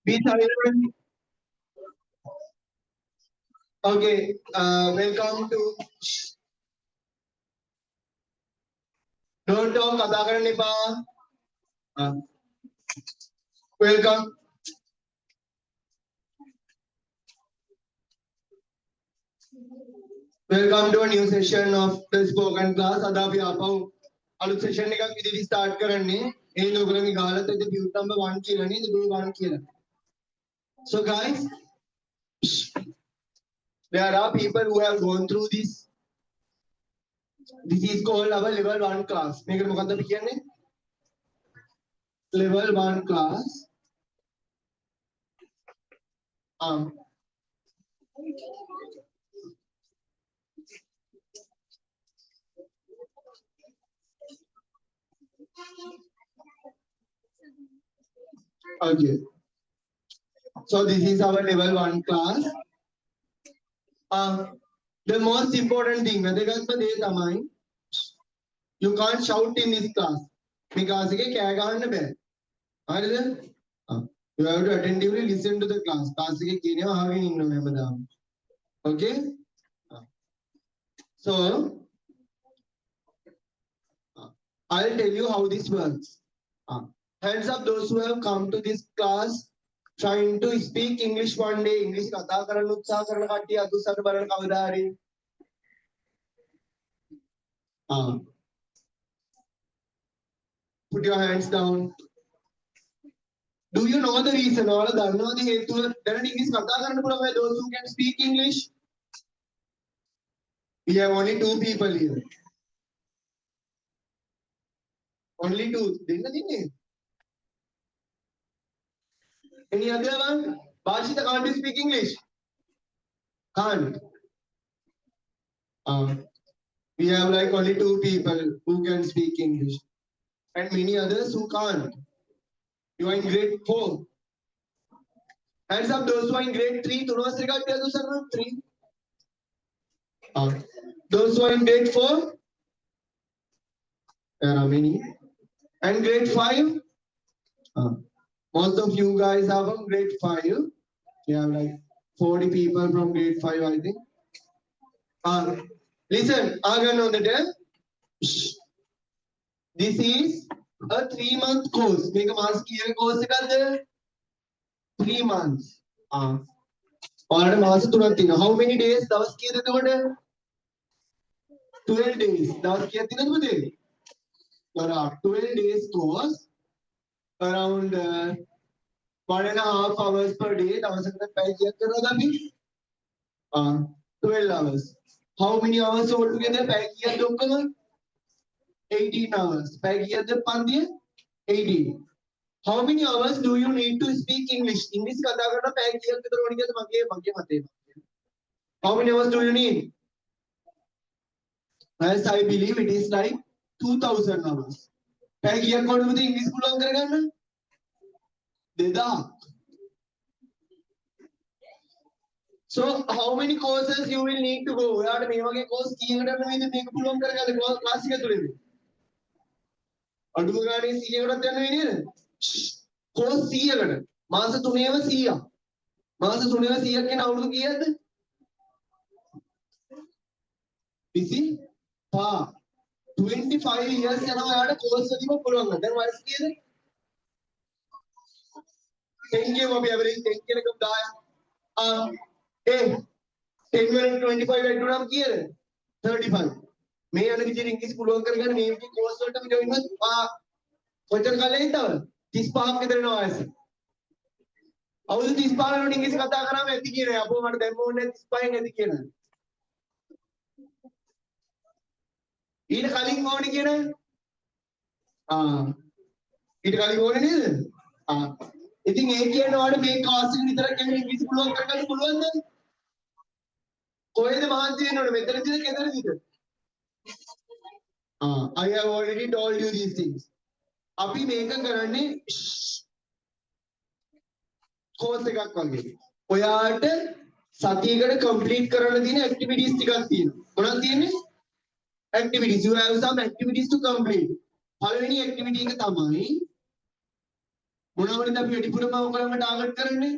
Be silent. Okay, welcome to. Don't talk, kata karan nipa. Welcome. Welcome to a new session of the spoken class. අද අපි ආපහු අලුත් session එකක් විදිහට start කරන්නේ. ඒ ලෝකලගේ ගාලත් ඇද view number 1 කියලා නේද? day 1 කියලා. So guys, there are people who have gone through this. This is called our level 1 class. මේකට මොකක්ද අපි කියන්නේ? Level 1 class. Okay. So this is our level 1 class. The most important thing, you can't shout in this class. Because you have to attentively listen to the class. Okay? So, I'll tell you how this works. Hands up those who have come to this class trying to speak English one day. English kata karan utsaha karana kattiya adusara baran kavada hari. Put your hands down. Do you know the reason? All of them know the hetu. Then English kata karan pura those who can speak English. We have only 2 people here. Only 2. Didn't any other one? Bashita, can't you speak English? Can't. We have like only 2 people who can speak English. And many others who can't. You are in grade 4. Hands up those who are in grade 3. 3. Those who are in grade 4. There are many. And grade 5. Most of you guys are from grade 5. You have like 40 people from grade 5, I think. Listen, this is a 3-month course. Make a mask here course 3 months. How many days? 12 days. 12 days course. Around 1.5 hours per day. 12 hours. How many hours altogether? 18 hours. 18. How many hours do you need to speak English? English how many hours do you need? As I believe it is like 2,000 hours. English So how many courses you will need to go? Course course මාස 3ේම 100. මාස 3ේම 100 කියන අවුරුදු කීයද? 25 years යනවා යාට course එකම පුළුවන්. දැන් වයස කීයද? 10 කියමු අපි average 10 කියනකම් 10. 10 වලින් 25 වැඩි වුණාම කීයද? 35. මේ යන විදිහට ඉංග්‍රීසි පුළුවන් කරගන්න මේ විදිහේ course වලට අපි join වෙනවා. කොච්චර කාලෙ හිටවද? 35ක් විතර වෙනවා වයස. අවුරුදු 35 වෙනකොට ඉංග්‍රීසි කතා කරාම ඇති කියනවා. අපෝ මට දැම්ම ඕනේ 35න් ඇති කියනවා. ඊට කලින් ඕනේ කියනවා. ඊට කලින් ඕනේ නේද? ඉතින් ඒ කියන්නේ ඔයාලට මේ ක්ලාස් එක විතරක් යන ඉංග්‍රීසි පුළුවන් කරගන්න පුළුවන්ද? කොහෙද මහන්සි වෙන්න ඕනේ? මෙතනද ගෙදරද? I have already told you these things. අපි මේක කරන්නේ course එකක් වගේ. ඔයාට සතියකට complete කරන්න තියෙන activities ටිකක් තියෙනවා. මොනවද තියෙන්නේ? Activities. You have some activities to complete. පළවෙනි activity එක තමයි මොනවද අපි වැඩිපුරම ඔයගොල්ලන්ට ටාගට් කරන්නේ?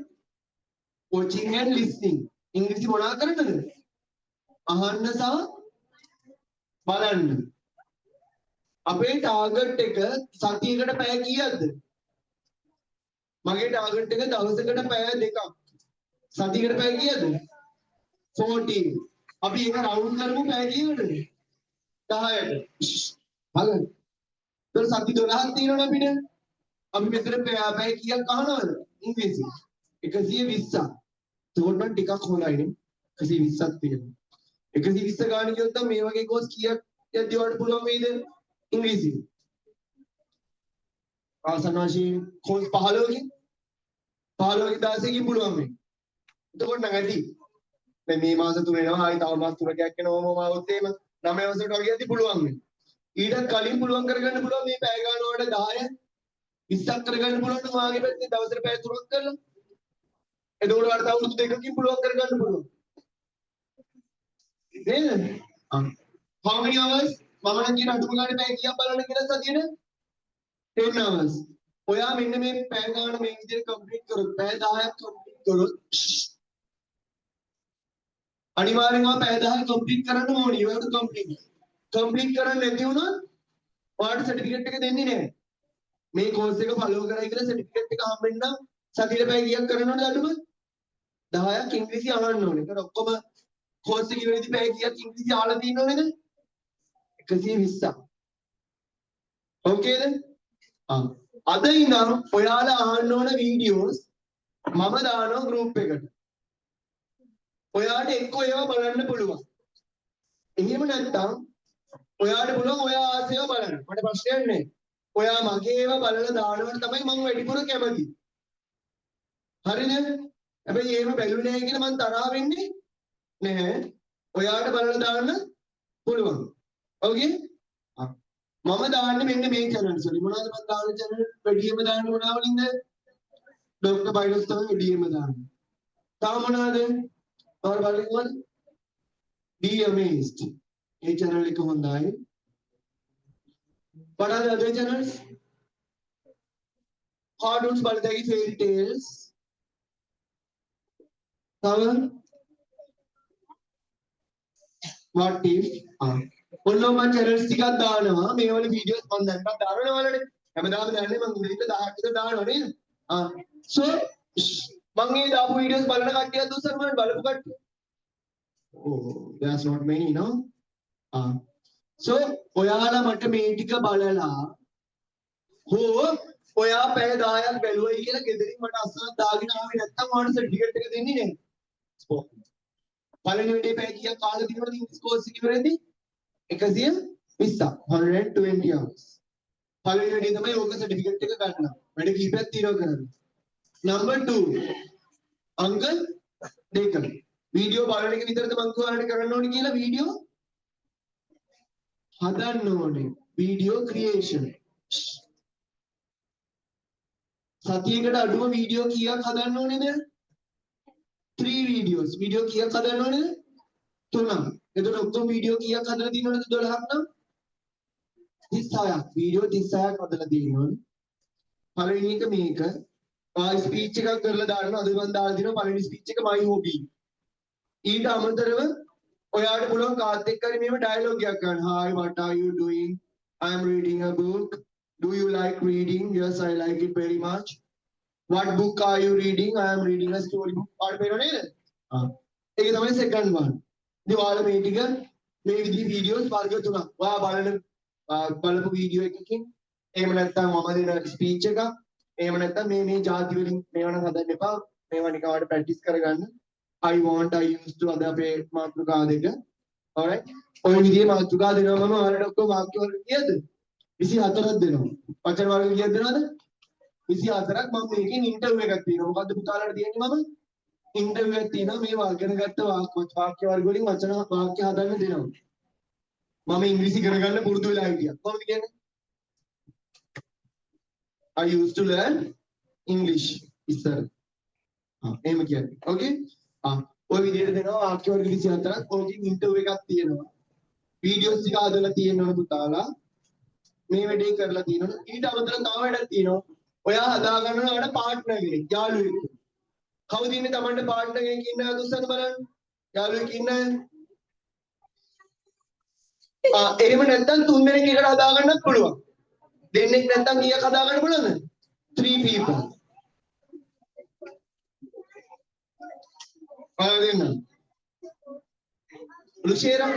watching and listening. ඉංග්‍රීසි මොනවා කරන්නද? අහන්න සහ බලන්න. අපේ ටාගට් එක සතියකට පැය කීයක්ද? මගේ ටාගට් එක දවසකට පැය 2ක්. සතියකට පැය කීයද? 14. අපි ඒක රවුන්ඩ් කරමු පැය කීයකටද? 10ට. බලන්න. ඒතර සති 12ක් තියෙනවනේ අපිට. අපි මෙතන පැය කීයක් අහනවද? ඉංග්‍රීසි 120ක්. ඒකට නම් ටිකක් හොඳයිනේ. 120ක් තියෙනවා. 120 ගාන කියොත් මේ වගේ කෝස් කීයක් යද්දි වලට පුළුවන් වේද? ඉංග්‍රීසි. ආසන්න වශයෙන් කෝස් 15කින් 16කින් පුළුවන් වෙයි. එතකොට නම් ඇති. දැන් මේ මාස 3 එනවා. ආයි තව මාස 3ක් යනවා මම આવොත් එහෙම 9 වසරට වගේ යද්දි පුළුවන් වෙයි. ඊටත් කලින් පුළුවන් කරගන්න පුළුවන් මේ පැය ගාන වලට 10 20ක් කරගන්න පුළුවන් නම් වාගේ පැත්තේ දවසට පැය 3ක් කරලා. එතකොට වඩා අවුරුදු 2කින් පුළුවන් කරගන්න පුළුවන්. නේද? How many hours? මම නම් කියන අඩුම ගානේ පැය කීයක් බලන්න කියලා සතියේට? 10 hours. ඔයා මෙන්න මේ පැය ගාන මේ විදිහට කම්ප්ලීට් කරොත් පැය 10ක් කම්ප්ලීට් කරොත් අනිවාර්යෙන්ම පැය 10ක් කම්ප්ලීට් කරන්න ඕනේ. you have to complete. Complete කරන්න නැති වුණොත් ඔයාලට සර්ටිෆිකේට් එක දෙන්නේ නැහැ. මේ කෝස් එක ෆලෝ කරයි කියලා සර්ටිෆිකේට් එක හම්බෙන්න සතියේ පැය කීයක් කරන්න ඕනද අඩුම? 10ක් ඉංග්‍රීසි අහන්න ඕනේ. ඒක ඔක්කොම කෝස් එකේ ඉවරදී පැය කීයක් ඉංග්‍රීසි අහලා තියෙනව නේද? 120ක්. ඕකේද? අද ඉඳන් ඔයාලා අහන්න ඕන වීඩියෝස් මම දානවා ගෲප් එකට. ඔයාට එක්ක ඒවා බලන්න පුළුවන්. එහෙම නැත්නම් ඔයාට පුළුවන් ඔයා ආසේව බලන්න. මට ප්‍රශ්නයක් නැහැ. ඔයා මගේ ඒවා බලලා දානවට තමයි මම වැඩිපුර කැමති. හරිද? හැබැයි එහෙම බැලුවේ නැහැ කියලා මම තරහ වෙන්නේ නැහැ. ඔයාට බලලා දාන්න පුළුවන්. ඕකේ? මම දාන්නේ මෙන්න මේ channel වලින්. මොනවද මම දාන channel වැඩියෙන්ම දාන්නේ මොනවලින්ද? ડોක්ටර් බයිලොස් තමයි වැඩියෙන්ම දාන්නේ. තව මොනවද? ඔයාලා බලන්න. Be amazed. මේ channel එක හොඳයි. What are the other channels? Cartoons බලතැයි fairy tales. තව what if? ඔන්න මම channels ටිකක් දානවා. මේ වල videos මම දැන්වත් දානවා ඔයාලට. හැමදාම දැනන්නේ මම උදේට 10ක් විතර දානවා නේද? so මම මේ දාපු videos බලන කට්ටියත් උස්සන මම බලපු කට්ටිය. Oh, there's not many no? so ඔයාලා මට මේ ටික බලලා හෝ ඔයා පැය 10ක් බැලුවයි කියලා ගෙදරින් මට අස්සක් දාගෙන ආවේ නැත්තම් ඔයාලට සර්ටිෆිකේට් එක දෙන්නේ නැහැ. පළවෙනි විදිහේ පැය කීයක් කාලෙ දිනවලද ඉංග්‍රීසි කෝස් එක ඉවරෙද්දී? 120ක් 120 hours. පළවෙනි විදිහේ තමයි ඕක සර්ටිෆිකේට් එක ගන්න. වැඩ කීපයක් තියෙනවා කරන්න. number 2 අංක 2 වීඩියෝ බලන එක විතරද මං ඔයාලට කරන්න ඕනේ කියලා වීඩියෝ හදන්න ඕනේ. Video creation. සතියකට අඩුම වීඩියෝ කීයක් හදන්න ඕනේද? 3 videos. වීඩියෝ කීයක් හදන්න ඕනේද? 3ක්. එතකොට ඔක්කොම වීඩියෝ කීයක් හදලා තියෙනවද 12ක් නම්? 36ක්. වීඩියෝ 36ක් හදලා තියෙනවනේ. පළවෙනි එක මේක. ස්පීච් එකක් කරලා දාන්න අද මම දාලා දිනවා පළවෙනි ස්පීච් එක my hobby. ඊට අමතරව ඔයාට පුළුවන් කාත් එක්ක හරි මෙහෙම ඩයලොග් එකක් ගන්න. Hi, what are you doing? I am reading a book. Do you like reading? Yes, I like it very much. What book are you reading? I am reading a story book. පාඩ පේනව නේද? ඒක තමයි second one. ඉතින් ඔයාලා මේ ටික මේ විදිහේ videos වර්ග තුනක්. ඔයා බලපු වීඩියෝ එකකින් එහෙම නැත්නම් මම දෙන ස්පීච් එකක් එහෙම නැත්නම් මේ ಜಾති වලින් මේවා නම් හදන්න එපා. මේවා නිකන් ඔයාලට ප්‍රැක්ටිස් කරගන්න. I want I used to අද අපේ මාතෘකා දෙක. alright. ඔය විදිහේ මාතෘකා දෙනවා මම ඔයාලට ඔක්කොම වාක්‍ය වල කීයද? 24ක් දෙනවා. වචන වර්ග කීයක් දෙනවද? 24ක්. මම මේකෙන් ඉන්ටර්විව් එකක් තියෙනවා. මොකද්ද පුතාලට තියෙන්නේ මම? ඉන්ටර්විව් එකක් තියෙනවා. මේ ඉගෙන ගත්ත වාක්‍ය වර්ග වලින් වචන වාක්‍ය හදන්න දෙනවා. මම ඉංග්‍රීසි ඉගෙන ගන්න පුරුදු වෙලා හිටියා. කොහොමද කියන්නේ? I used to learn English ඉස්සර. එහෙම කියන්නේ. okay? ඔය විදිහට දෙනවා වාක්‍ය වර්ග 24ක්. ඔයකින් ඉන්ටර්විව් එකක් තියෙනවා. වීඩියෝස් ටික හදලා තියෙනවා පුතාලා. මේ වැඩේ කරලා තියෙනවා. ඊට අමතරව තව වැඩක් තියෙනවා. ඔයා හදා ගන්නවාට පාර්ට්නර් කෙනෙක් යාළුවෙක්. කවුද ඉන්නේ Tamanට පාර්ට්නර් කෙනෙක් ඉන්නවද උස්සන්න බලන්න. යාළුවෙක් ඉන්නවද? එහෙම නැත්නම් තුන් දෙනෙක් එකට හදා ගන්නත් පුළුවන්. දෙන්නෙක් නැත්නම් කීයක් හදා ගන්න පුළුවන්ද? 3 people. දෙන්න. ලුෂේරා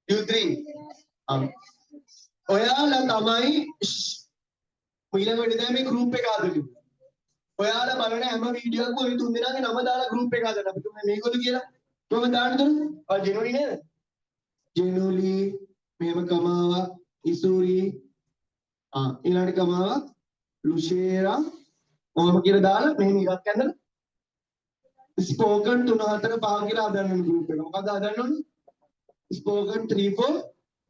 you 3. ඔයාලා තමයි ඊළඟ වෙලෙදා මේ group එක හදන්නේ. ඔයාලා බලන හැම වීඩියෝ එකක්ම ඔය තුන් දෙනාගේ නම දාලා group එක හදන්න. අපි තුමේ මේගොල්ලෝ කියලා. කොහොමද දාන්න දුන්නේ? ජෙනුලි නේද? ජෙනුලි මෙහෙම කමාවක් ඉසූරි ඊළඟ කමාවක් ලුෂේරා ඔහොම කියලා දාලා මෙහෙම ඉරක් ඇඳලා ස්පෝකන් 3 4 5 කියලා හදන්න ඕනේ group එක. මොකද හදන්න ඕනේ? ස්පෝකන් 3 4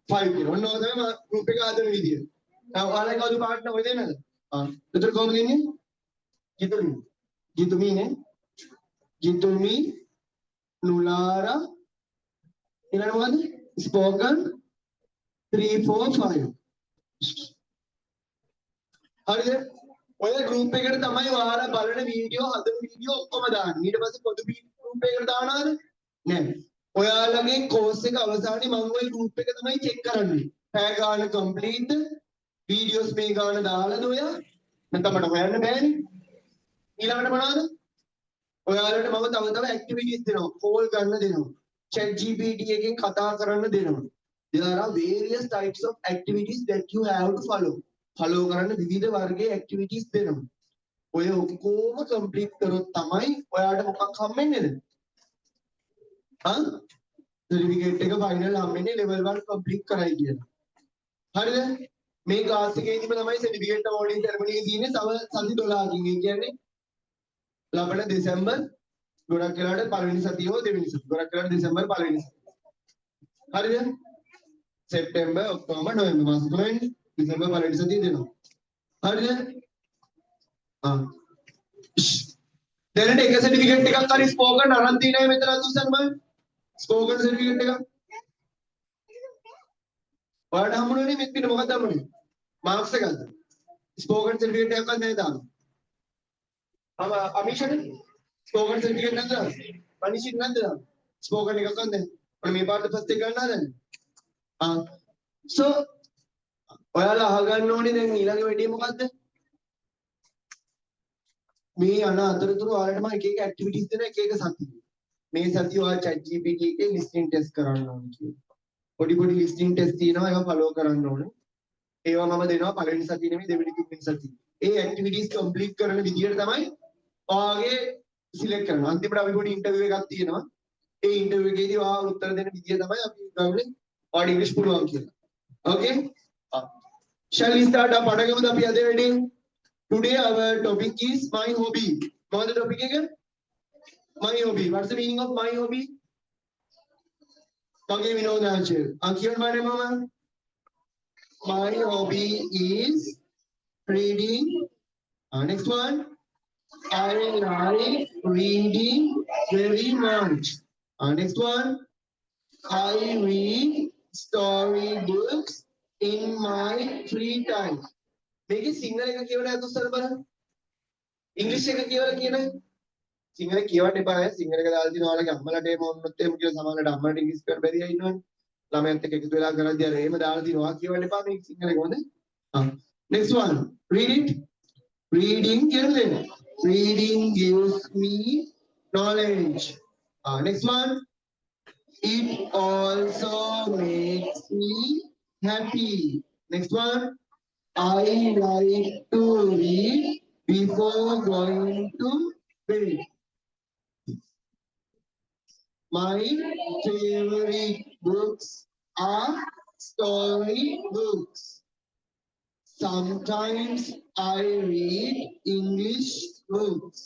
5 කියලා. ඔන්න ඔය තමයි group එක හදන විදිය. දැන් ඔයාලා කවුද පාර්ට්නර් ඔය දෙන්නද? එතකොට කොහොමද ඉන්නේ? Jitumi. Jitumi ne? Jitumi, Nulara, ඊළඟ මොකද්ද? Spoken 3 4 5. හරිද? ඔය group එකට තමයි ඔයාලා බලන වීඩියෝ හදන වීඩියෝ ඔක්කොම දාන්නේ. ඊට පස්සේ පොදු group එකකට දානවද? නෑ. ඔයාලගේ course එක අවසානයේ මම ওই group එක තමයි check කරන්නේ. පැය ගාන complete videos මේ ගාන දාලාද ඔයා? නැත්නම් මට හොයන්න බෑනේ. ඊළඟට මොනවද? ඔයාලට මම තව activities දෙනවා. call ගන්න දෙනවා. chat gpt එකෙන් කතා කරන්න දෙනවා. There are various types of activities that you have to follow. follow කරන්න විවිධ වර්ගයේ activities දෙනවා. ඔය ඔක්කොම complete කරොත් තමයි ඔයාලට මොකක් හම්බෙන්නේද? certificate එක final හම්බෙන්නේ level 1 complete කරයි කියලා. හරිද? මේ class එකේදීම තමයි certificate awarding ceremony එක තියෙන්නේ. තව සති 12කින්. ඒ කියන්නේ ලබන දෙසැම්බර් ගොඩක් වෙලාවට පළවෙනි සතිය හෝ දෙවෙනි සතිය. ගොඩක් වෙලාවට දෙසැම්බර් පළවෙනි සතිය. හරිද? සෙප්තැම්බර් ඔක්තෝබර් නොවැම්බර් මාස තුනෙන් දෙසැම්බර් පළවෙනි සතිය දෙනවා. හරිද? දැනට එක සර්ටිෆිකේට් එකක් හරි ස්පෝකන් අරන් තියෙනයි මෙතන අතුස්සන් මම. ස්පෝකන් සර්ටිෆිකේට් එකක්. ඔයාලට හම්බුනේ මෙත් පිට මොකක්ද හම්බුනේ? මාක්ස් එකක්ද? ස්පෝකන් සර්ටිෆිකේට් එකක් නැහැ තාම. අමිෂන් ස්පෝකන් සර්ටිෆිකේට් නැද්ද? පනිෂින් නැද්ද? ස්පෝකන් එකක් ගන්නද? ඔන්න මේ පාට ෆස්ට් එක ගන්නවා දැන්. so ඔයාලා අහගන්න ඕනේ දැන් ඊළඟ වැඩේ මොකද්ද? මේ අන අතරතුර ඔයාලට මම එක එක ඇක්ටිවිටිස් දෙන එක එක සතිය. මේ සතිය ඔයාලා chat gpt එකේ listening test කරන්න ඕනේ කියලා. පොඩි listening test තියෙනවා ඒවා follow කරන්න ඕනේ. ඒවා මම දෙනවා පළවෙනි සතිය නෙමෙයි දෙවෙනි තුන්වෙනි සතිය. ඒ ඇක්ටිවිටිස් කම්ප්ලීට් කරන විදියට තමයි ඔයාගේ සිලෙක්ට් කරනවා. අන්තිමට අපි පොඩි ඉන්ටර්විව් එකක් තියෙනවා. ඒ ඉන්ටර්විව් එකේදී ඔයා උත්තර දෙන විදිය තමයි අපි ගන්නේ ඔයාට ඉංග්‍රීසි පුළුවන් කියලා. Okay? Shall we start our පටගමුද අපි අද වැඩේ? Today our topic is my hobby. මොකද topic එක? My hobby. What's the meaning of my hobby? මගේ විනෝදාංශය. කියන්න බෑ මම. My hobby is reading. Next one. I like reading very much. Next one. I read storybooks in my free time. මේකේ සිංහල එක කියවලා අතුස්සර බලන්න. ඉංග්‍රීසි එක කියවලා කියනයි. සිංහල කියවන්න එපා. සිංහල එක දාලා දිනවා ඔයාලගේ අම්මලාට එහෙම වුණොත් එහෙම කියලා සමහරවිට අම්මලාට ඉංග්‍රීසි කරන්න බැරි අය ඉන්නවනේ. ළමයන්ත් එක්ක එකතු වෙලා කරද්දී අර එහෙම දාලා දිනවා කියවන්න එපා මේ සිංහල එක හොඳ. Next one. Read it. Reading කියන්න. Reading gives me knowledge. Next one. It also makes me happy. Next one. I like to read before going to bed. My favorite books are story books. Sometimes I read English books.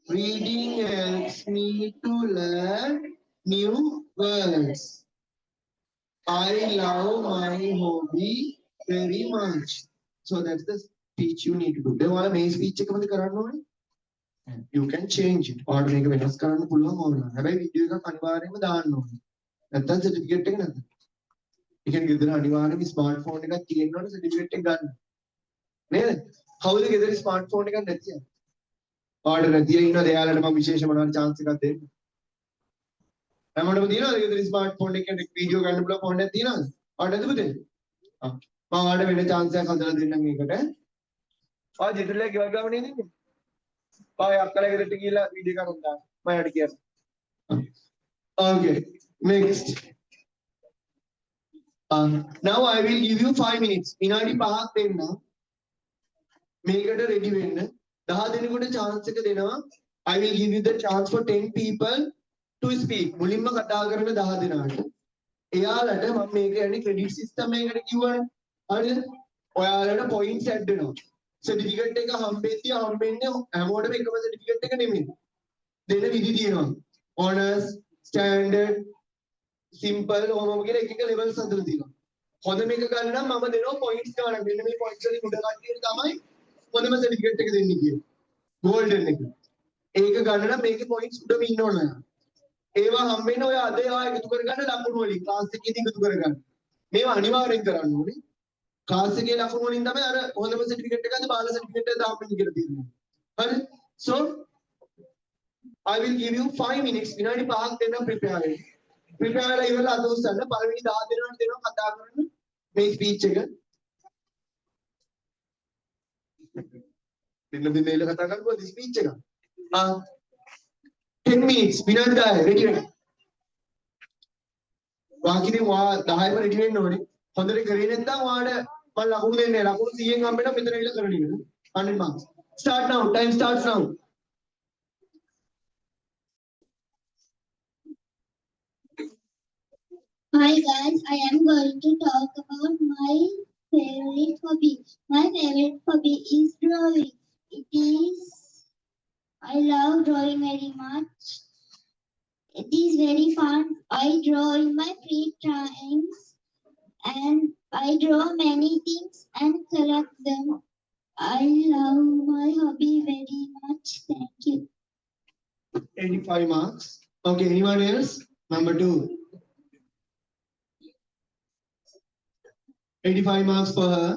Reading helps me to learn new words. I love my hobby very much. So that's the speech you need to do. දැන් ඔයාලා මේ speech එක මොකද කරන්න ඕනේ? You can change it. ඔයාලට මේක වෙනස් කරන්න පුළුවන් ඕන. හැබැයි වීඩියෝ එකක් අනිවාර්යයෙන්ම දාන්න ඕනේ. නැත්නම් සර්ටිෆිකේට් එක නැද්ද? ඒ කියන්නේ ගෙදර අනිවාර්යයෙන්ම ස්මාර්ට්ෆෝන් එකක් තියෙන්න ඕනේ සර්ටිෆිකේට් එක ගන්න. නේද? කවුද ගෙදර ස්මාර්ට්ෆෝන් එකක් නැති අය? ඔයාලට නැති අය ඉන්නවද? එයාලට මම විශේෂ මොනවාරි chance එකක් දෙන්න. හැමෝටම තියෙනවද ගෙදර ස්මාර්ට්ෆෝන් එකකින් වීඩියෝ ගන්න පුළුවන් ෆෝන් එකක් තියෙනවද? ඔයාලට නැද්ද පුතේ? මම ඔයාලට වෙන chance එකක් හදලා දෙන්නම් ඒකට. ඔයා ජෙටලේ ගෙවල් ගාම නේද ඉන්නේ? ඔය අක්කලා ගෙදරට ගිහලා වීඩියෝ එකක් දාන්න. මම යාට කියන්නම්. Okay. Next. Now I will give you 5 minutes. විනාඩි 5ක් දෙන්න. මේකට ready වෙන්න. 10 දෙනෙකුට chance එක දෙනවා. I will give you the chance for 10 people to speak. මුලින්ම කතා කරන 10 දෙනාට. එයාලට මම මේක යන්නේ credit system එකකට කිව්වනේ. හරිද? ඔයාලට points add වෙනවා. certificate එක හම්බෙන්නේ හැමෝටම එකම certificate එක නෙමෙයි. දෙන විදි තියෙනවා. honors, standard, simple ඕනම කියලා එක එක levels හදලා තියෙනවා. හොඳ මේක ගන්න නම් මම දෙනවා points ගානක්. මෙන්න මේ points වලින් උඩ කට්ටියට තමයි හොඳම certificate එක දෙන්නේ කියලා. golden එක. ඒක ගන්න නම් මේකේ points උඩම ඉන්න ඕන. ඒවා හම්බෙන්නේ ඔය අද ඒවා එකතු කරගන්න ලකුණු වලින් class එකේදී එකතු කරගන්න. මේවා අනිවාර්යෙන් කරන්න ඕනේ. class එකේ ලකුණු වලින් තමයි අර හොඳම certificate එකද බාල certificate එකද දාන්න කියලා තියෙන්නේ. හරි? So I will give you 5 minutes. විනාඩි 5ක් දෙන්න prepare වෙන්න. prepare වෙලා ඉවරලා අත උස්සන්න. පළවෙනි 10 දෙනාට දෙනවා කතා කරන්න මේ speech එක. දෙන්න මේල කතා කරපුවා speech එක. 10 minutes. විනාඩි 10 ready වෙන්න. වාකිනේ වා 10ම ready වෙන්න ඕනේ. හොඳට කරේ නැත්නම් ඔයාලට මම ලකුණු දෙන්නේ නැහැ. ලකුණු 100න් හම්බෙනවා මෙතන ඉල කරන එක. 100 marks. Start now. Time starts now. Hi guys, I am going to talk about my favorite hobby. My favorite hobby is drawing. I love drawing very much. It is very fun. I draw in my free times and I draw many things and collect them. I love my hobby very much. Thank you. 85 marks. Okay, anyone else? Number 2. 85 marks for her.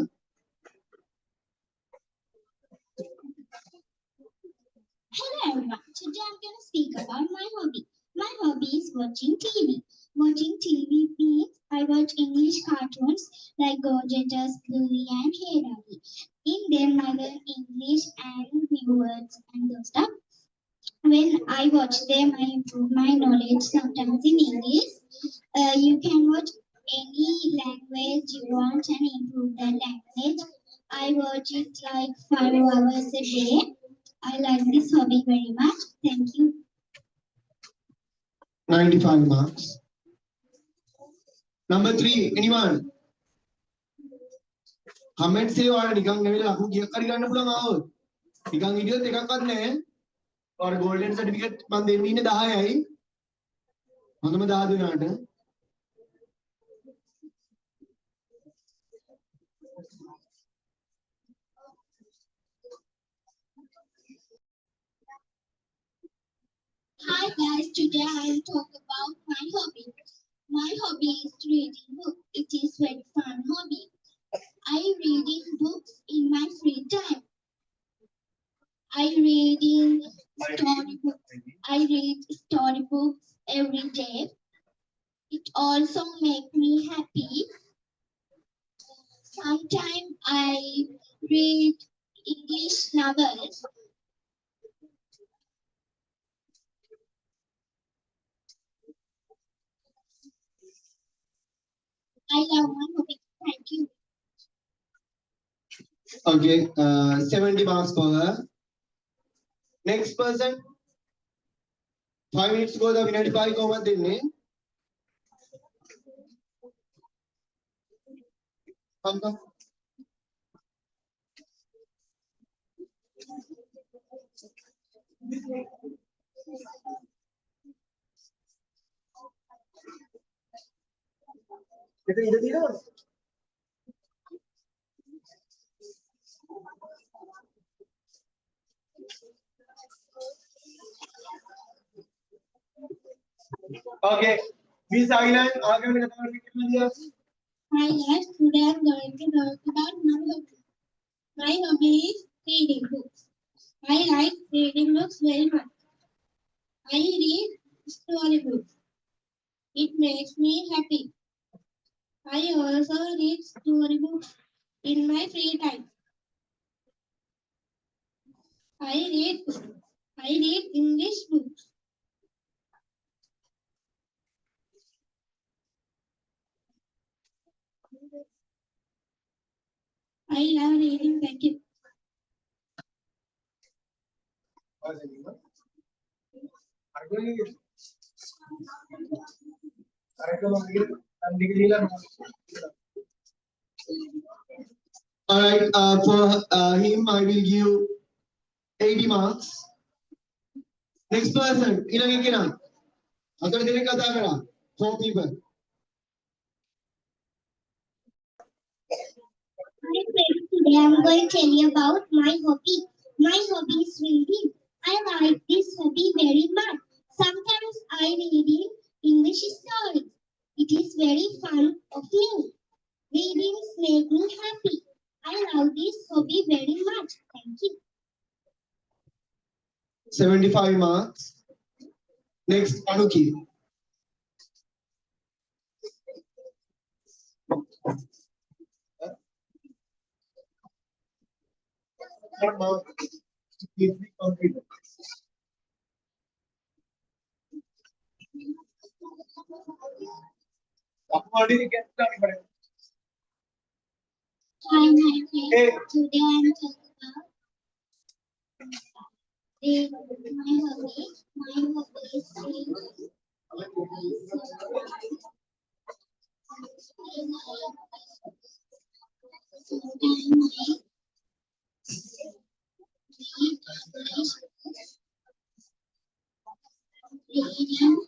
Hello everyone. Today I'm going to speak about my hobby. My hobby is watching TV. Watching TV means I watch English cartoons like Go Jetters, Bluey and Hey Ducky. In them I learn English and new words and those stuff. When I watch them, I improve my knowledge sometimes in English. You can watch any language you want and improve that language. I watch it like 5 hours a day. I like this hobby very much. Thank you. 95 marks. Number 3, anyone? Comment say ඔයාලා නිකන් ඇවිල්ලා ලකුණු කීයක් හරි ගන්න පුළුවන් ආවොත්. නිකන් හිටියොත් එකක්වත් නැහැ. ඔයාලා golden certificate මම දෙන්නේ ඉන්නේ 10යි. හොඳම 10 දෙනාට. Hi guys, today I will talk about my hobby. My hobby is reading books. It is very fun hobby. I reading books in my free time. I read storybooks every day. It also makes me happy. Sometimes I read English novels. I love my hobby. Thank you. Okay, 70 marks for her. Next person. 5 minutes go the විනාඩි 5 කොහමද දෙන්නේ? Come. Kita ඉඳ තියෙනවද? Okay, be silent. आगे में कथा करके क्या दिया? Hi guys, today I'm going to talk about my hobby. My hobby is reading books. I like reading books very much. I read storybooks. It makes me happy. I also read storybooks in my free time. I read I read English books. I love reading. Thank you. All right, for him, I will give 80 marks. Next person, Kinang. Four people. Hi friends, today I'm going to tell you about my hobby. My hobby is reading. I like this hobby very much. Sometimes I read in English stories. It is very fun of me. Readings make me happy. I love this hobby very much. Thank you. 75 marks. Next, Anuki. What mark? Hi, my friend. Today I'm talking about my hobby. My hobby is reading. Reading.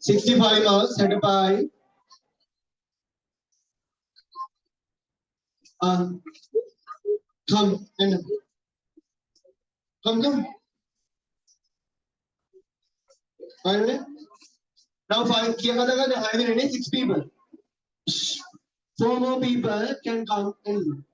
$65 set by come and come. Finally, now five. Kia kata kata I will need 6 people. 4 more people can come in.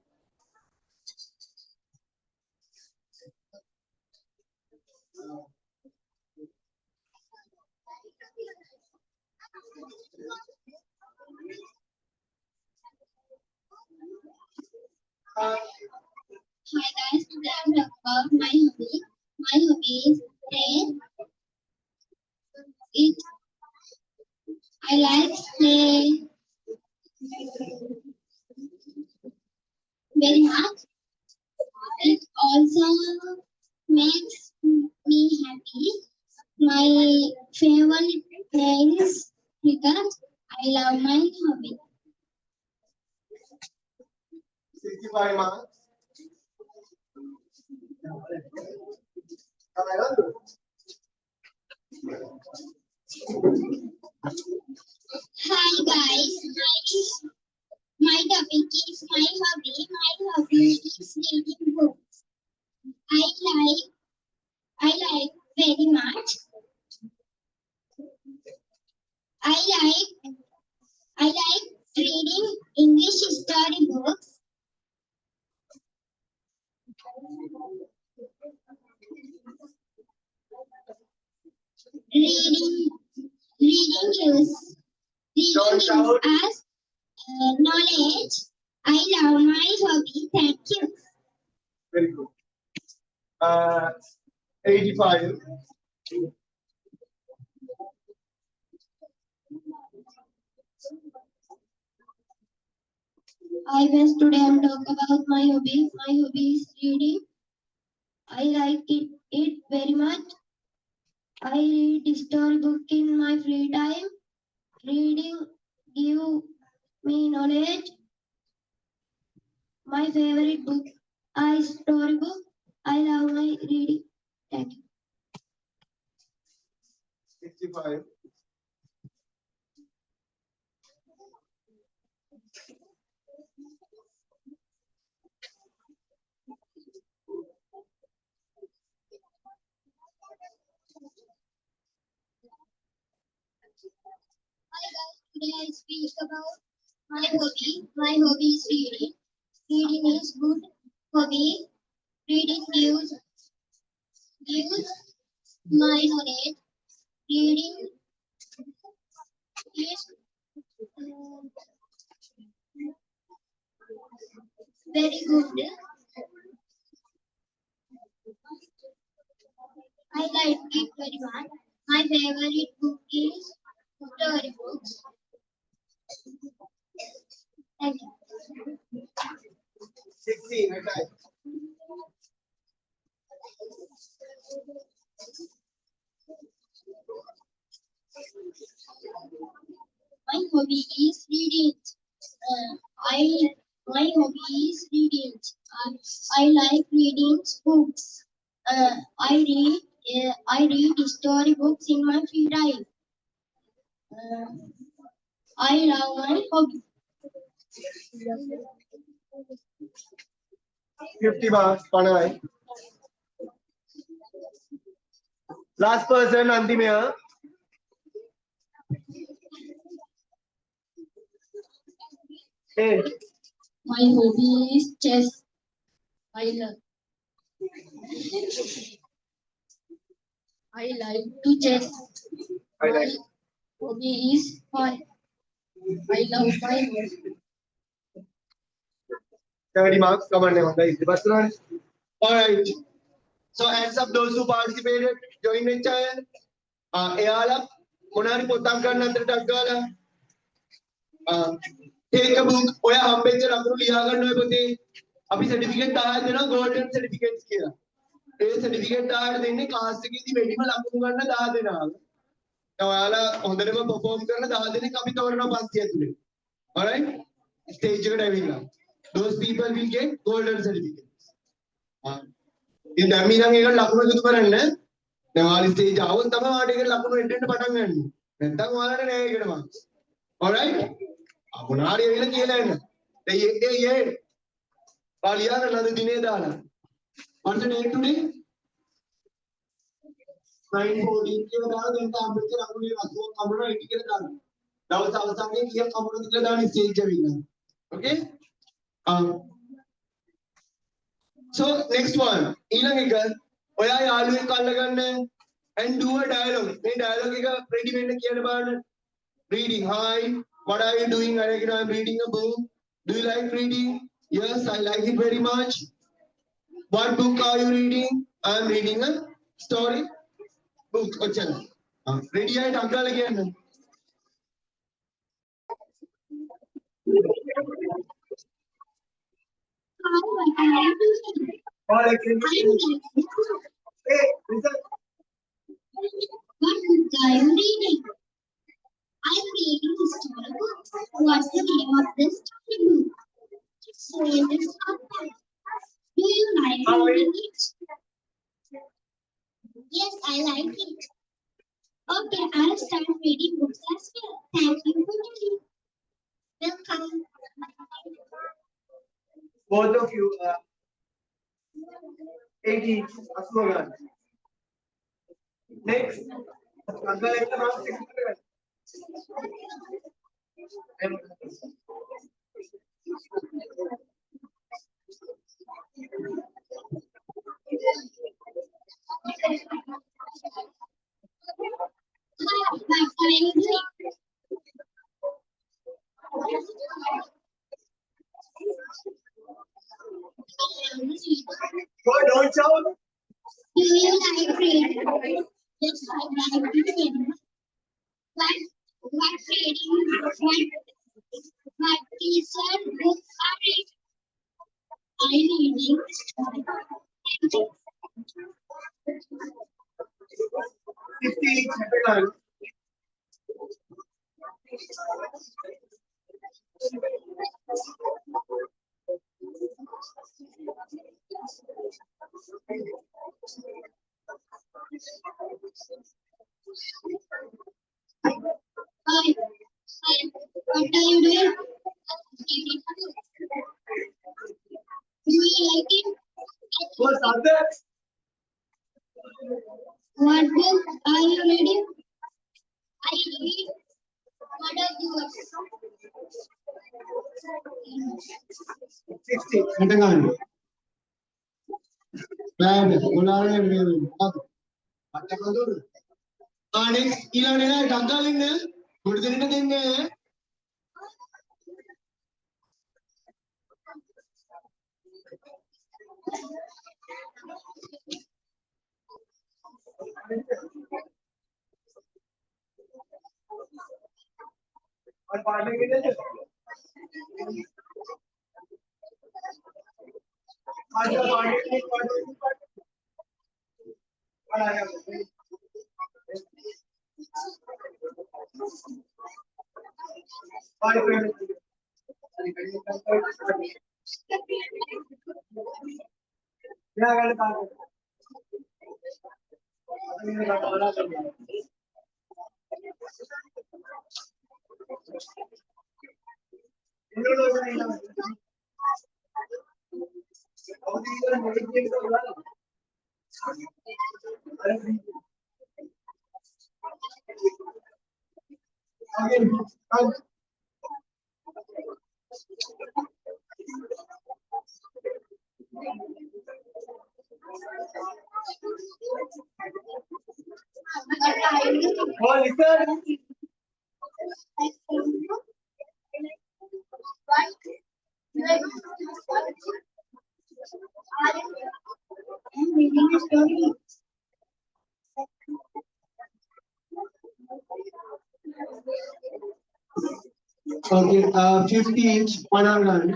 Hi guys, today I'm talking about my hobby. My hobby is play. It I like play very much. It also makes me happy. My favorite game is cricket. I love my hobby. 65 marks. Hi guys, my topic is my hobby. My hobby is reading books. I like very much. I like reading English story books. Reading gives us knowledge. I love my hobby. Thank you. Very good. 85. Hi guys, today I'm talking about my hobby. My hobby is reading. I like it very much. I read storybook in my free time. Reading give me knowledge. My favorite book is storybook. I love my reading. Thank you. 65. Hi guys, today I speak about my hobby. My hobby is reading. Reading is good hobby. Reading gives my knowledge. Reading is very good. I like it very much. My favorite book is storybooks. Thank you. 16. Okay. My hobby is reading. I my hobby is reading. I like reading books. I read storybooks in my free time. I love my hobby. 50 marks. Panay. Last person, Antimaya. Hey. My hobby is chess. I love. I like to chess. I like. My hobby is fun. I love my hobby. 70 marks. Come on, Nevan. Alright. So hands up those who participated. Join the channel. Eala. Monari potang කරන්න අතර ටක් ගාලා. Take a book. ඔයා හම්බෙච්ච ලකුණු ලියා ගන්න ඔය පොතේ. අපි සර්ටිෆිකේට් 10ක් දෙනවා golden certificates කියලා. ඒ සර්ටිෆිකේට් 10ට දෙන්නේ ක්ලාස් එකේදී වැඩිම ලකුණු ගන්න 10 දෙනාට. දැන් ඔයාලා හොඳටම perform කරන 10 දෙනෙක් අපි තවරනවා 500 ඇතුලේ. Alright? Stage එකට ඇවිල්ලා. Those people will get golden certificates. ඉතින් දැන් මීනම් ඒකට ලකුණු එකතු කරන්න. දැන් ඔයාලා ස්ටේජ් ආවොත් තමයි ඔයාලට ඒකට ලකුණු එන්න පටන් ගන්න. නැත්නම් ඔයාලට නෑ ඒකට මාක්ස්. Alright? මොනාරි ඇවිල්ලා කියලා එන්න. ඒ පාලියා කරලාද දිනේ දාලා. What's the date today? 9/14 කියලා දාලා දැන් තාම්පෙච්ච ලකුණු 80ක් කමුණා 80 කියලා දාන්න. දවස් අවසානයේ කීයක් කමුණාද කියලා දාන්න ස්ටේජ් ඇවිල්ලා. Okay? So next one. ඊළඟ එක ඔයා යාළුවෙක් අල්ලගන්න and do a dialogue. මේ dialogue එක ready වෙන්න කියන්න බලන්න. Reading. Hi. What are you doing? I'm reading a book. Do you like reading? Yes, I like it very much. What book are you reading? I'm reading a story book. Achha. Ready hai ढंगा लगे हैं. All hey, listen. What book are you reading? I'm reading a story book. What's the name of this story book? So this podcast. Do you like reading it? Yes, I like it. Okay, I'll start reading books as well. Thank you for listening. Welcome. Both of you, 80 slogan. Next, Uncle Ekta marks. Go, don't shout. Do you like reading? Yes, I like reading. What reading? What teacher books are reading? I'm reading story. Thank you. 50 second. Hi. What are you doing? like it. What's other? What book are you reading? I read. What are yours? 60. Entengan. Bad. Ulare mere. Atta kodu. Next ilane na daggalinne. Kudu dinne denne. और पार्ले के लिए आज का पार्ले के I'm reading a story. Okay, 50 each, 1 hour run.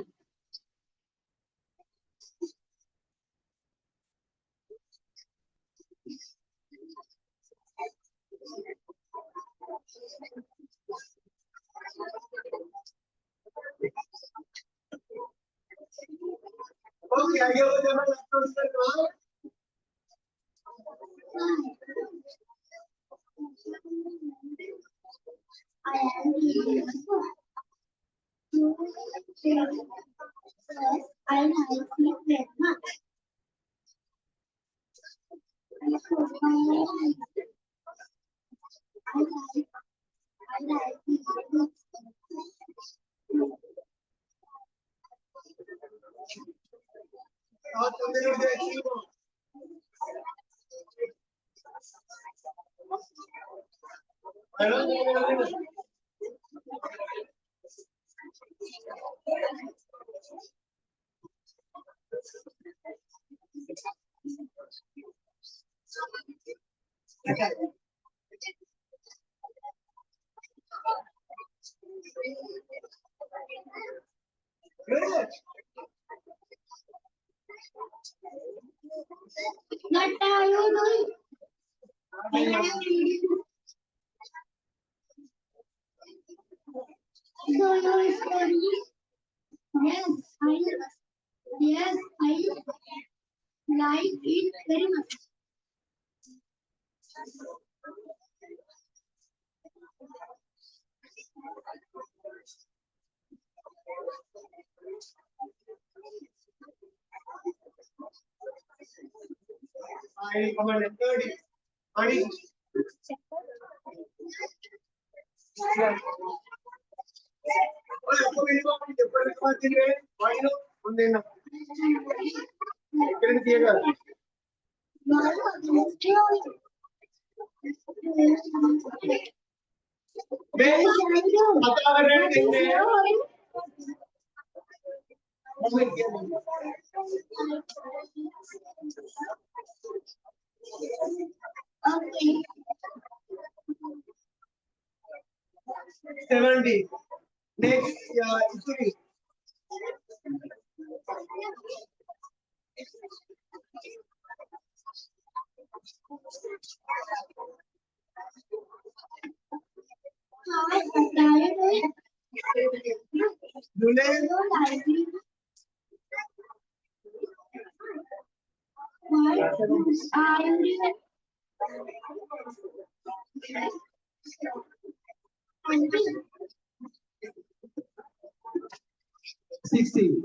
Okay, आगे हो जाए मैं आपको उसका जवाब I am reading a book. I like it very much. I close my eyes. I like it. और तो मेरे देखिए वो What are you doing? I am reading. So your story? Yes, I like it very much. I command 30 money oye आपको मेरी बात नहीं जब पर बात चल रही है भाई लोग सुन देना कितने दिएगा मैं बता रहे हैं देंगे Okay. 70 next history Hi, what are you doing? Dule Hello, library. What are you doing? 20. 60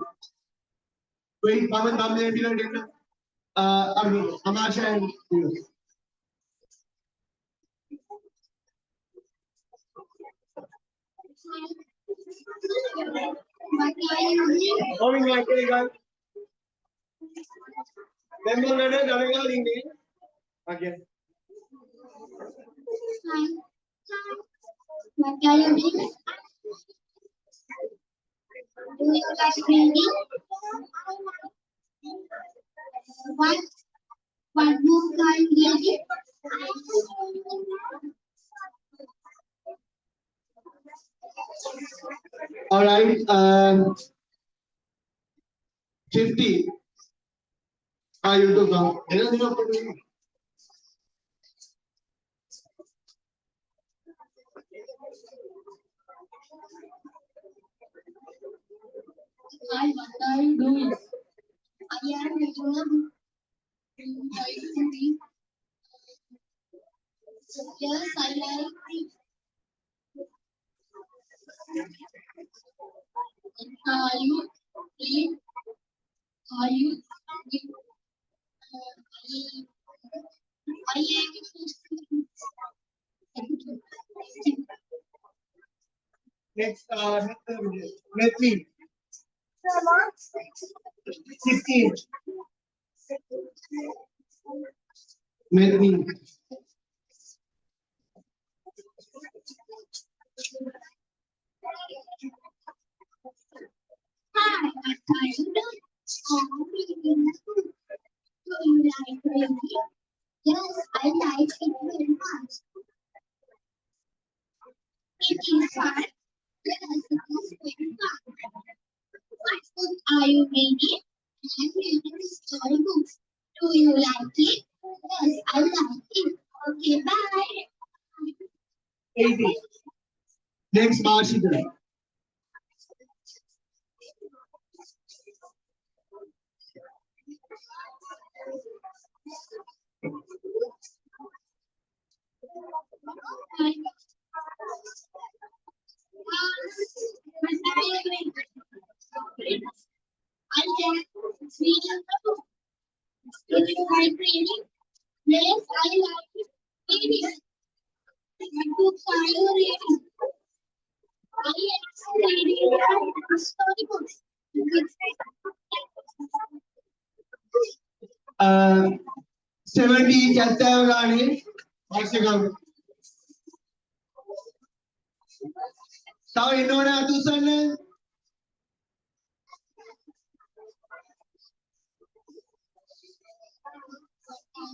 Wait, Mama, thumbnail dinner. Amasha and you. Coming back, guys. Then we'll let it again. What are you doing? Do you like reading? What book are you reading? All right. 50. You took now. Hi, what are you doing? I am reading a book. Do you like reading? Yes, I like reading. Are you reading? Are you reading? I am. Next, Netflix. 16. Netflix. Hi, what are you doing? I'm reading a book. Do you like reading? Yes, I like it very much. It is fun. Yes, it is very fun. What book are you reading? I'm reading story books. Do you like it? Yes, I like it. Okay, bye. 80. Next, Marshita. I like reading a book. Do you like reading? Yes, I like reading. What books are you reading? I am reading storybooks. 70 chapter Rani. Marshika. Sao inona tusan? I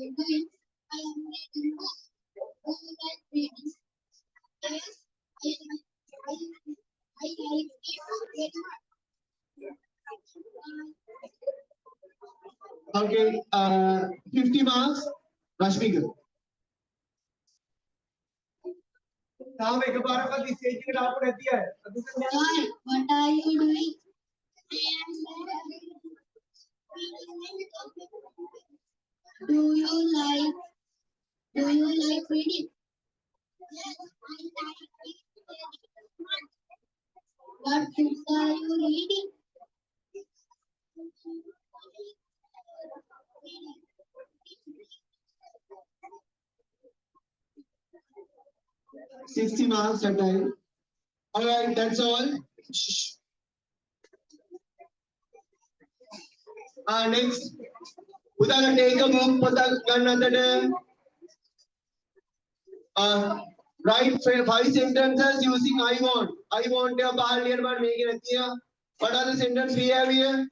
am reading books. Do you like reading? Yes, I like it very much. Okay, 50 marks. Rashmika. Now make a bar of the stage के डाल पर रहती है. Hi, what are you doing? Do you like reading? Yes, I like reading. What books are you reading? 60 marks at time. All right, that's all. Next, Udana take a book, put another. Write 5 sentences using I want. I want a bar nearby, make it here. What are the sentences we have here?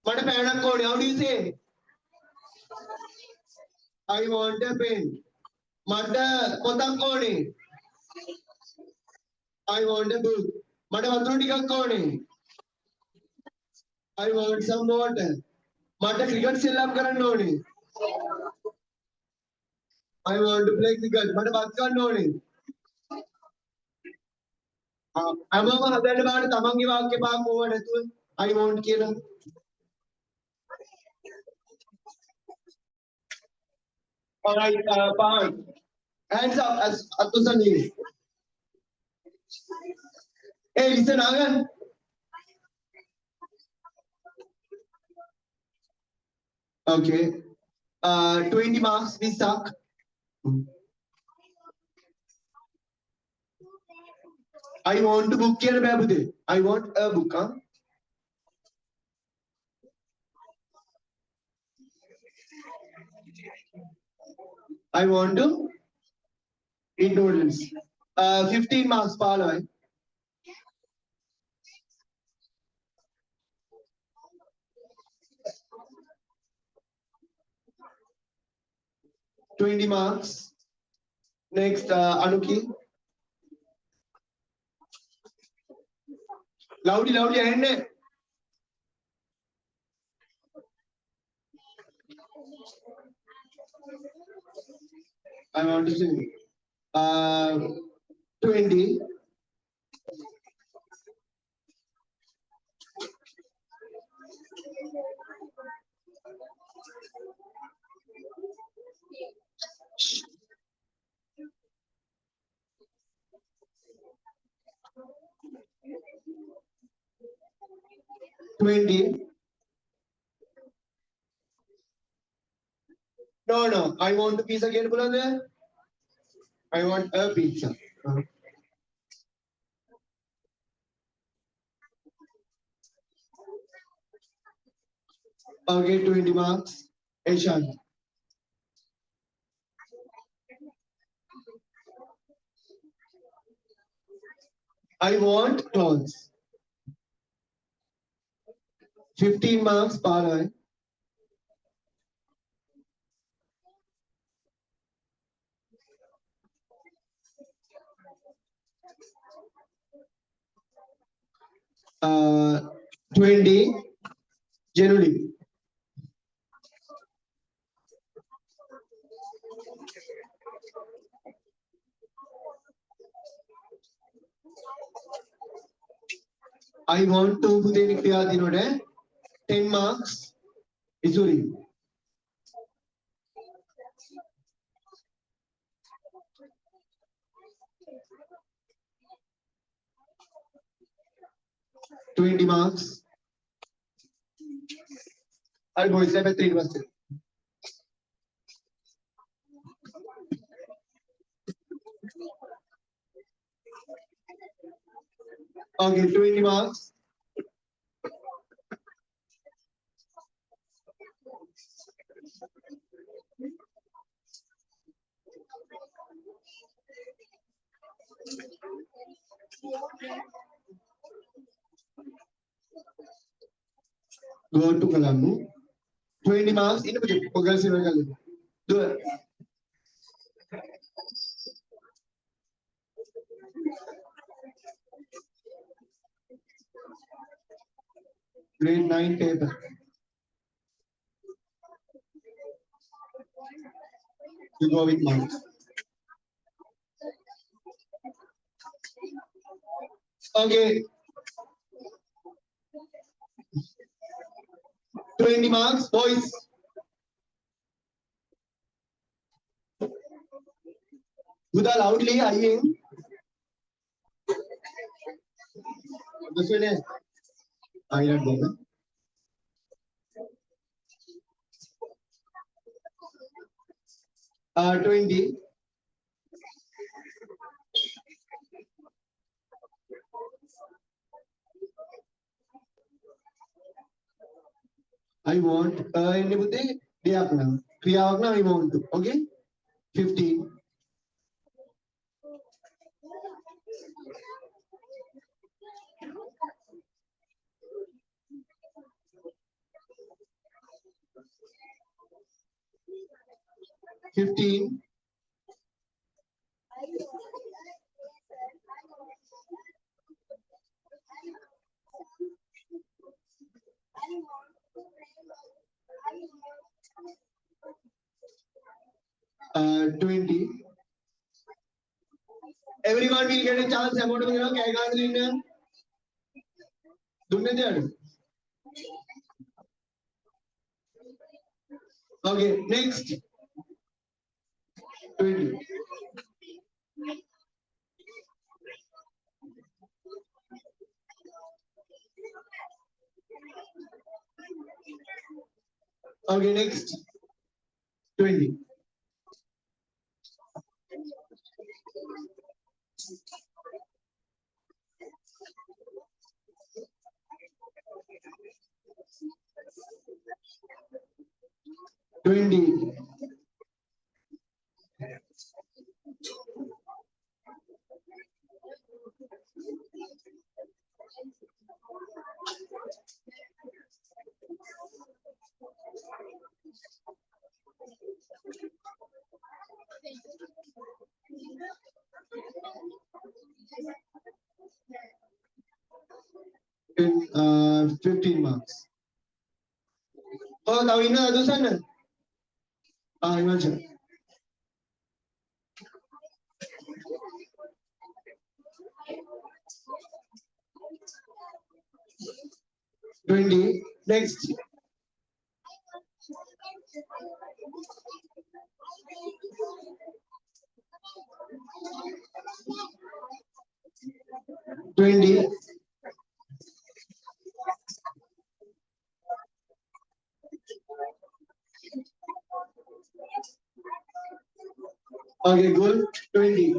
What a pen code? How do you say? I want a pen. Mata Kotakone. I want a book. Mata Matrutika Kone. I want some water. Mata cricket Silam Karanoni. I want to play cricket. Mata Batkan Noni. I'm a other about Tamangi Waka over I want Kira. All right, Pahan. Hands up as Atusani. Hey, listen, Agan. Okay. 20 marks, we suck. I want to book here, baby. I want a book, huh? I want to eat noodles. 15 marks, Palo. 20 marks. Next, Anuki. Loudly, and I want to sing. 20. No. I want a pizza. Again, there. I want a pizza. Okay, 20 marks. Eshan. I want clothes. 15 marks, Palo. Uh, 20. Generally. I want to put in Kriya 10 marks. Isuri. $20 marks. I'll go step at 3 percent. Okay, 20 marks. Go to Kalambu. 20 marks. In the Pogasi. Do it. Grade 9 paper. You go with marks. Okay. 20 marks, boys. Buddha loudly, eyeing. This one is. I don't know. 20. I want any Buddha. Kriya I want to. Okay. 15. $15. $20. Everyone will get a chance. Amount of Okay, next. 20. Okay, next. 20. In 15 marks. Oh, tahu ini satu sana. Ah, Iman sir. 20. Next. Twenty. Okay, good. 20.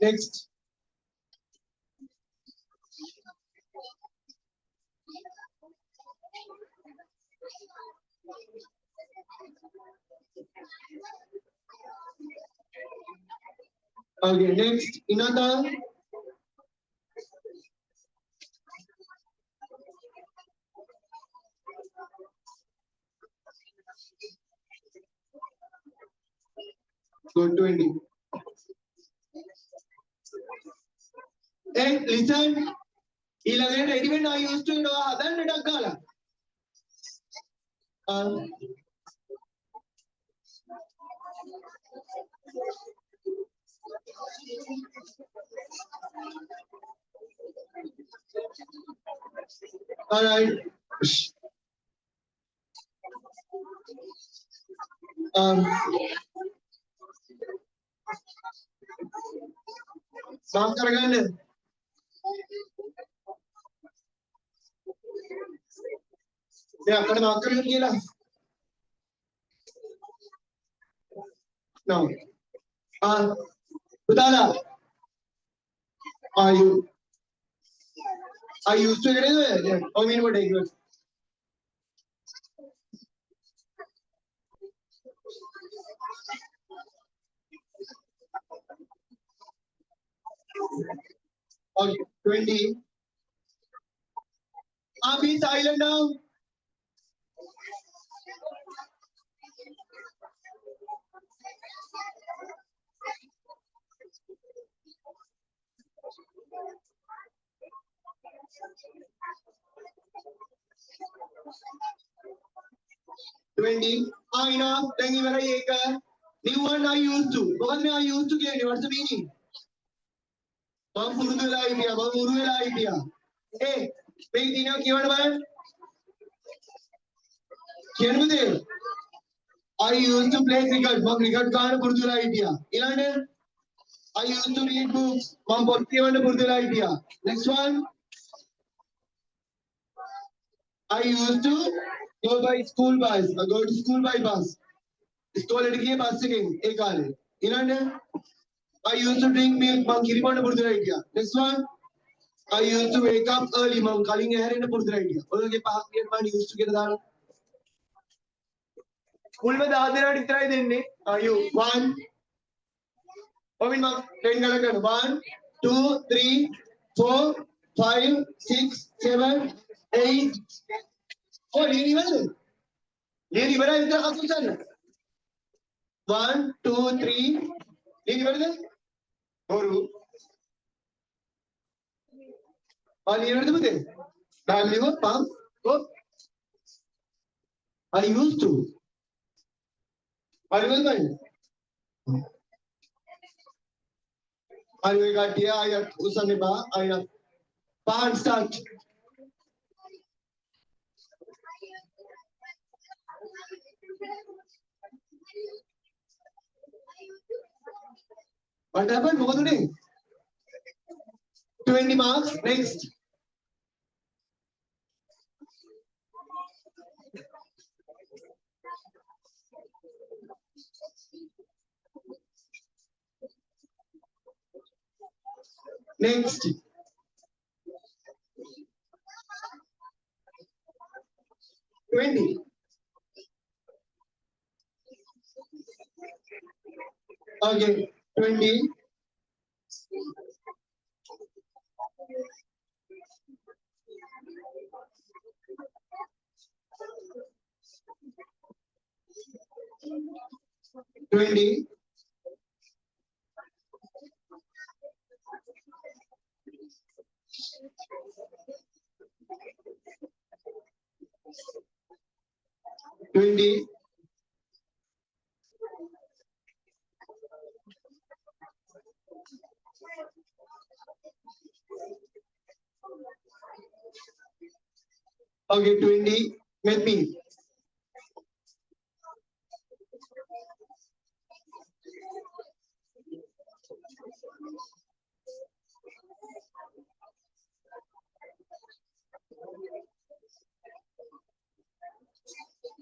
Next. Okay, next. Inata. Good, 20. Hey, listen. Ilagan ready-made I used to know other than Dakala. All right. Mark කරගන්න. මේ අක්කට mark කරගන්න කියලා. Now. පුතාලා. Are you used to get it? Yeah. I mean what take it. Okay, 20. Be silent now. I know. Then you were new one I used to. What I used to get? What's the meaning? idea. Hey, make dinner keyword one. I used to play cricket. Cricket card Purdula idea. I used to read books. Purdula idea. Next one. I used to go by school bus. I go to school by bus. School bus again. I used to drink milk. Idea. Next one. I used to wake up early. Idea. Used to get that. School में 10 दिन इतना ही दिन नहीं. You 1. Omin mark 10 colour 1, 2, 3, 4, 5, 6, 7, 8. Oh, ini mana? Ini mana itu aku sana. 1, 2, 3. Ini mana? Baru. Ini mana tu betul? Dah lihat pam? Oh. I used to. Are you got here? I have Usaneba. I have Pan start. What happened? What today? 20 marks. Next. Next. Twenty. Okay. 20. Twenty. Okay, 20 with me.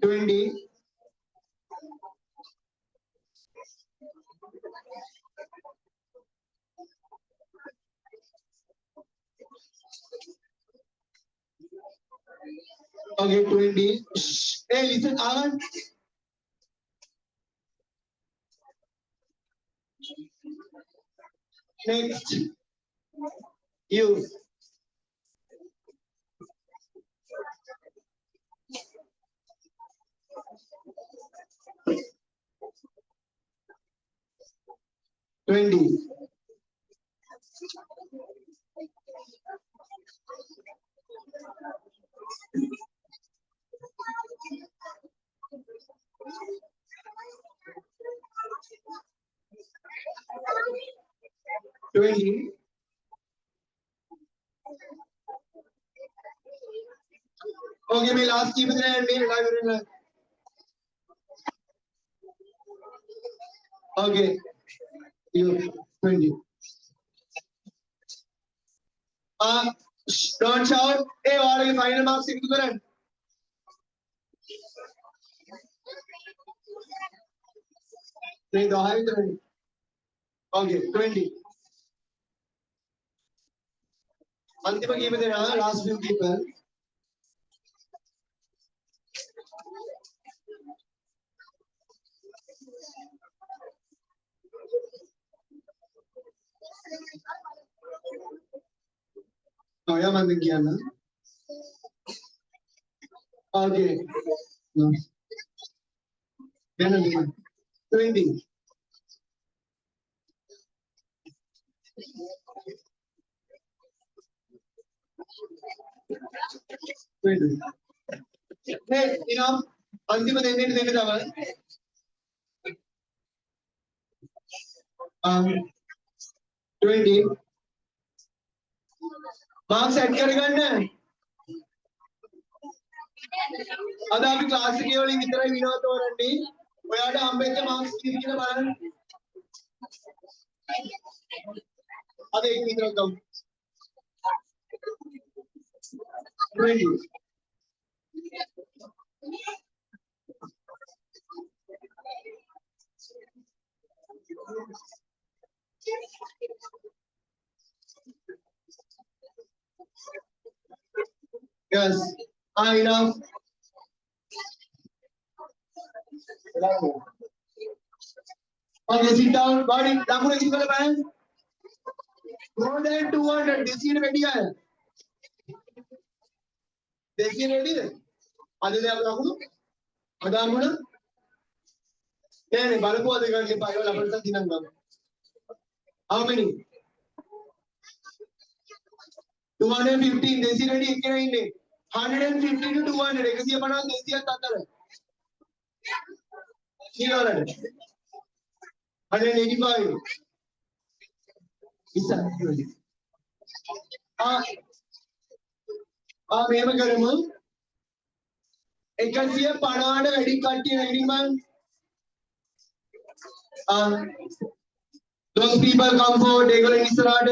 Twenty. Okay, 20. Shh. Hey, listen, Alan. Next. You. Twenty. Twenty. Okay, my last keep it and me live. Okay. You. 20. Don't shout. Hey, what are your final marks? If you can. Okay, 20. Antima keep it last few people. Oh, yeah, man, Kiana. Okay. No. 20. Hey, enough. Antima then 20. Marks set කරගන්න. අද අපි class එකේ වලින් විතරයි විනෝද තෝරන්නේ. ඔයාලට හම්බෙච්ච මාක්ස් කීයද කියලා බලන්න. අද ඒක විතරක් ගමු. 20. Yes. Enough. Okay, sit down. Body. Lampur isi kala bahan. More than 200. Desi ready hai. Desi ready hai. Adi le aap lampur. Ada amuna. Ne balapu adi kan ke payo lampur sa dinang bang. How many? 215. Desi ready ikkena inne. 150 to 200. Ekasiya bana desi at tatar. 300. 185. Isa. මෙහෙම කරමු 150 වැඩි කට්ටිය නැගිටින්න බලන්න. Those people come forward, ඒගොල්ලෝ ඉස්සරහට